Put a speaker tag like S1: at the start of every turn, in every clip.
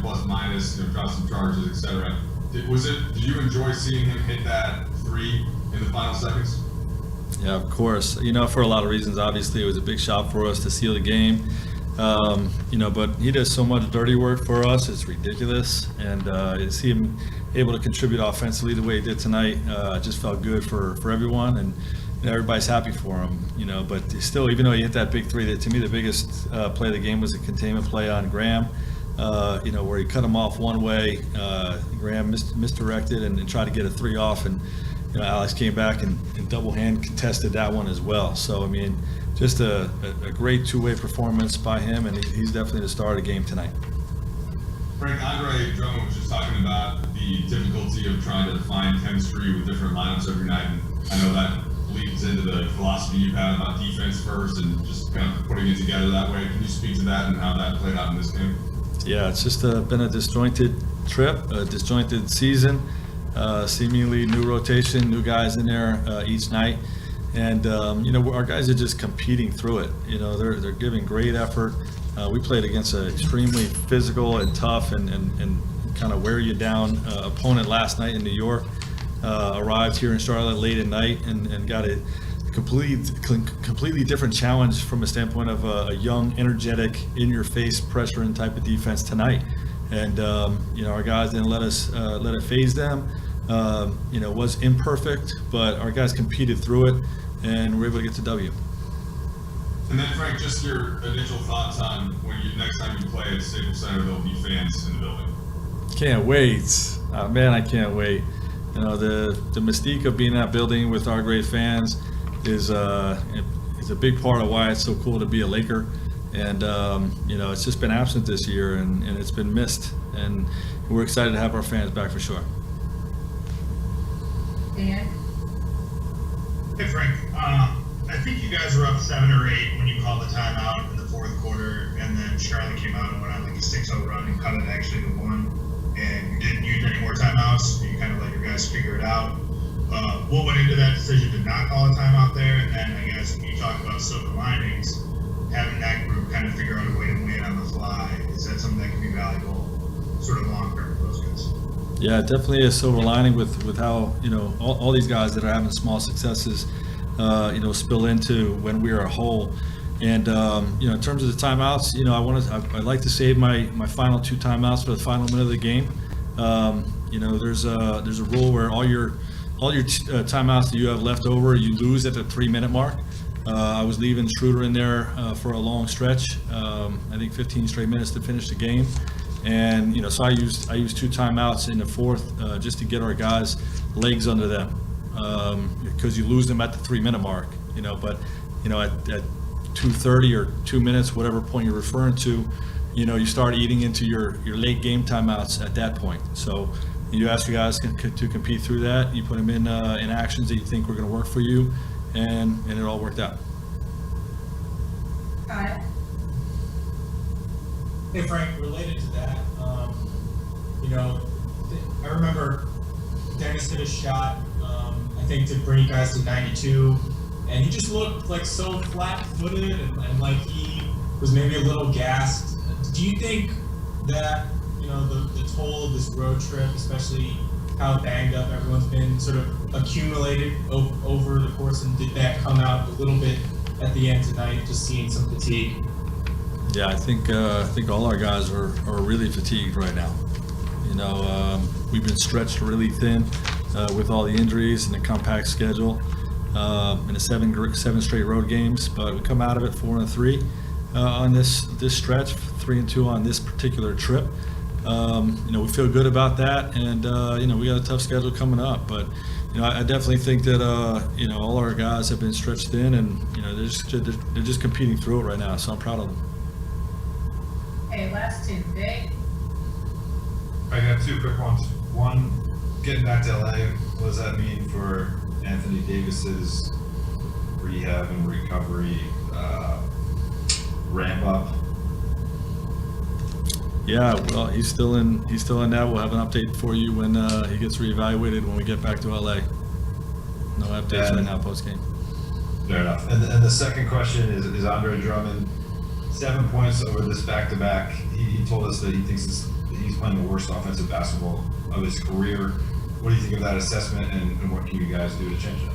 S1: plus minus, draw some charges, etc. Did you enjoy seeing him hit that three in the final seconds?
S2: Yeah, of course. For a lot of reasons. Obviously, it was a big shot for us to seal the game. But he does so much dirty work for us. It's ridiculous. And to see him able to contribute offensively the way he did tonight just felt good for everyone. And everybody's happy for him. But still, even though he hit that big three, to me the biggest play of the game was a containment play on Graham. Where he cut him off one way. Graham misdirected and tried to get a three off, and Alex came back and double hand contested that one as well. So just a great two-way performance by him, and he's definitely the star of the game tonight.
S1: Frank, Andre Drummond was just talking about the difficulty of trying to find chemistry with different lineups every night, and I know that leads into the philosophy you've had about defense first and just kind of putting it together that way. Can you speak to that and how that played out in this game?
S2: Yeah, it's just been a disjointed trip, a disjointed season, seemingly new rotation, new guys in there each night. And, our guys are just competing through it. They're giving great effort. We played against an extremely physical and tough and kind of wear you down opponent last night in New York. Arrived here in Charlotte late at night and got a completely different challenge from a standpoint of a young, energetic, in-your-face, pressuring type of defense tonight. And our guys didn't let it phase them. Was imperfect, but our guys competed through it, and we were able to get to W.
S1: And then, Frank, just your initial thoughts on when next time you play at Staples Center, there'll be fans in the building.
S2: Can't wait. Man, I can't wait. The mystique of being in that building with our great fans is a big part of why it's so cool to be a Laker. And, it's just been absent this year, and it's been missed. And we're excited to have our fans back for sure.
S3: Dan?
S4: Hey, Frank. I think you guys were up 7 or 8 when you called the timeout in the fourth quarter, and then Charlotte came out and went on like a 6-0 run and cut it actually to 1. And you didn't use any more timeouts. You kind of let your guys figure it out. What went into that decision to not call a timeout there? And then I guess when you talk about silver linings, having that group kind of figure out a way to win on the fly, is that something that can be valuable sort of long term for those guys?
S2: Yeah, definitely a silver lining with how, all these guys that are having small successes, spill into when we are a whole. And, in terms of the timeouts, I'd like to save my final 2 timeouts for the final minute of the game. There's a rule where all your timeouts that you have left over, you lose at the 3-minute mark. I was leaving Schroeder in there for a long stretch, I think 15 straight minutes to finish the game. And, so I used 2 timeouts in the fourth just to get our guys' legs under them, because you lose them at the 3-minute mark, but, at 2:30 or 2 minutes, whatever point you're referring to, you start eating into your late game timeouts at that point. So you ask your guys to compete through that. You put them in actions that you think were going to work for you, and it all worked out.
S3: Kyle?
S5: Hey Frank, related to that, I remember Dennis hit a shot, I think to bring you guys to 92, and he just looked like so flat-footed and like he was maybe a little gassed. Do you think that, the toll of this road trip, especially how banged up everyone's been, sort of accumulated over the course, and did that come out a little bit at the end tonight, just seeing some fatigue?
S2: Yeah, I think all our guys are really fatigued right now. We've been stretched really thin with all the injuries and the compact schedule and the seven straight road games. But we come out of it 4-3 on this stretch, 3-2 on this particular trip. We feel good about that, and we got a tough schedule coming up. But I definitely think that all our guys have been stretched thin, and they're just competing through it right now. So I'm proud of them.
S3: Okay, last 2. Dave?
S6: I got 2 quick ones. One, getting back to LA, what does that mean for Anthony Davis's rehab and recovery ramp up?
S2: Yeah, well, he's still in that. We'll have an update for you when he gets reevaluated when we get back to LA. No updates right now post game.
S6: Fair enough. And the second question is Andre Drummond, 7 points over this back-to-back. He told us that he thinks he's playing the worst offensive basketball of his career. What do you think of that assessment, and what can you guys do to change that?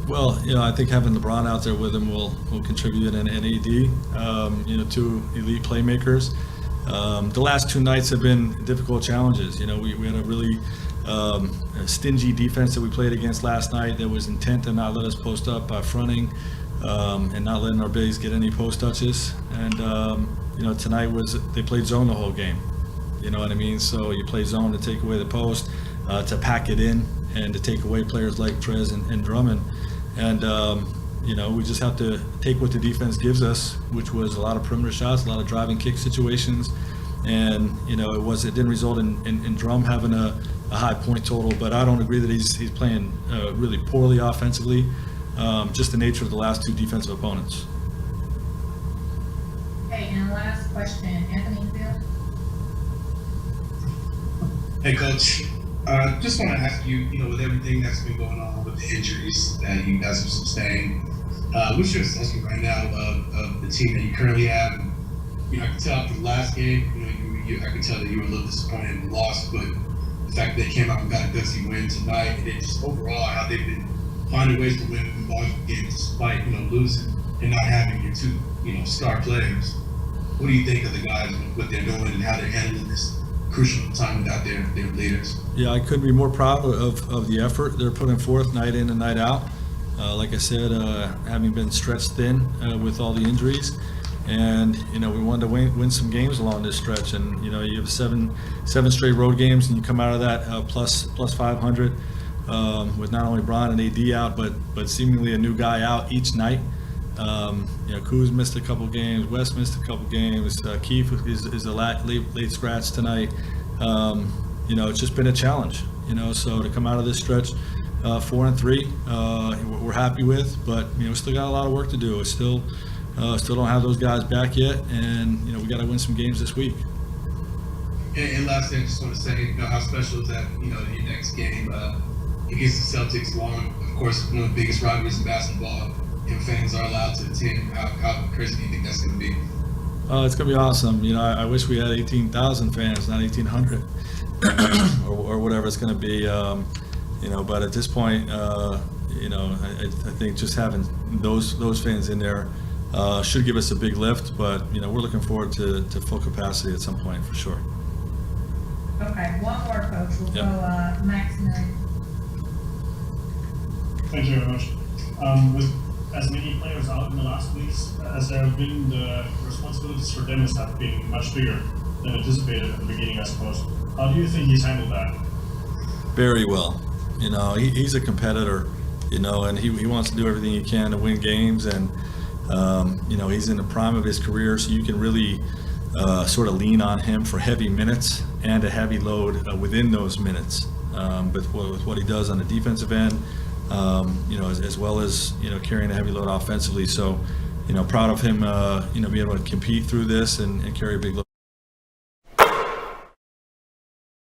S2: Well, I think having LeBron out there with him will contribute, and AD, two elite playmakers. The last two nights have been difficult challenges. We had a really stingy defense that we played against last night that was intent to not let us post up by fronting and not letting our bigs get any post touches. And, tonight they played zone the whole game. You know what I mean? So you play zone to take away the post, to pack it in, and to take away players like Trez and Drummond. And, we just have to take what the defense gives us, which was a lot of perimeter shots, a lot of driving kick situations. And, it didn't result in Drum having a high point total, but I don't agree that he's playing really poorly offensively. Just the nature of the last two defensive opponents.
S3: Okay, and last question, Anthony Field.
S7: Hey, Coach. Just want to ask you, with everything that's been going on with the injuries that you guys have sustained, what's your assessment right now of the team that you currently have? And, I can tell after the last game, I can tell that you were a little disappointed in the loss, but the fact that they came out and got a gutsy win tonight, and then just overall how they've been finding ways to win ball games despite, losing and not having your two, star players. What do you think of the guys, what they're doing, and how they're handling this crucial time without their leaders?
S2: Yeah, I couldn't be more proud of the effort they're putting forth night in and night out. Like I said, having been stretched thin with all the injuries, and we wanted to win some games along this stretch. And you have seven straight road games, and you come out of that plus 500 with not only Bron and AD out, but seemingly a new guy out each night. Kuz missed a couple games, West missed a couple games, Keith is a late scratch tonight. It's just been a challenge. So to come out of this stretch 4-3, we're happy with, but we still got a lot of work to do. We still don't have those guys back yet, and we got to win some games this week.
S7: And lastly, I just want to say, how special is that, your next game against the Celtics, along, of course, one of the biggest rivalries in basketball, and fans are allowed to attend. How crazy do you think that's going to be?
S2: It's going to be awesome. I wish we had 18,000 fans, not 1,800, or whatever it's going to be. But at this point, I think just having those fans in there should give us a big lift. But we're looking forward to full capacity at some point for sure.
S3: Okay, one more, Coach. We'll
S2: Yep.
S3: go Maximilian.
S8: Thank you very much. With as many players out in the last weeks as there have been, the responsibilities for Dennis have been much bigger than anticipated at the beginning, I suppose. How do you think he's handled that?
S2: Very well. He's a competitor, and he wants to do everything he can to win games. And, he's in the prime of his career, so you can really sort of lean on him for heavy minutes and a heavy load within those minutes. But with what he does on the defensive end, as well as, carrying a heavy load offensively. So, proud of him, being able to compete through this and carry a big load.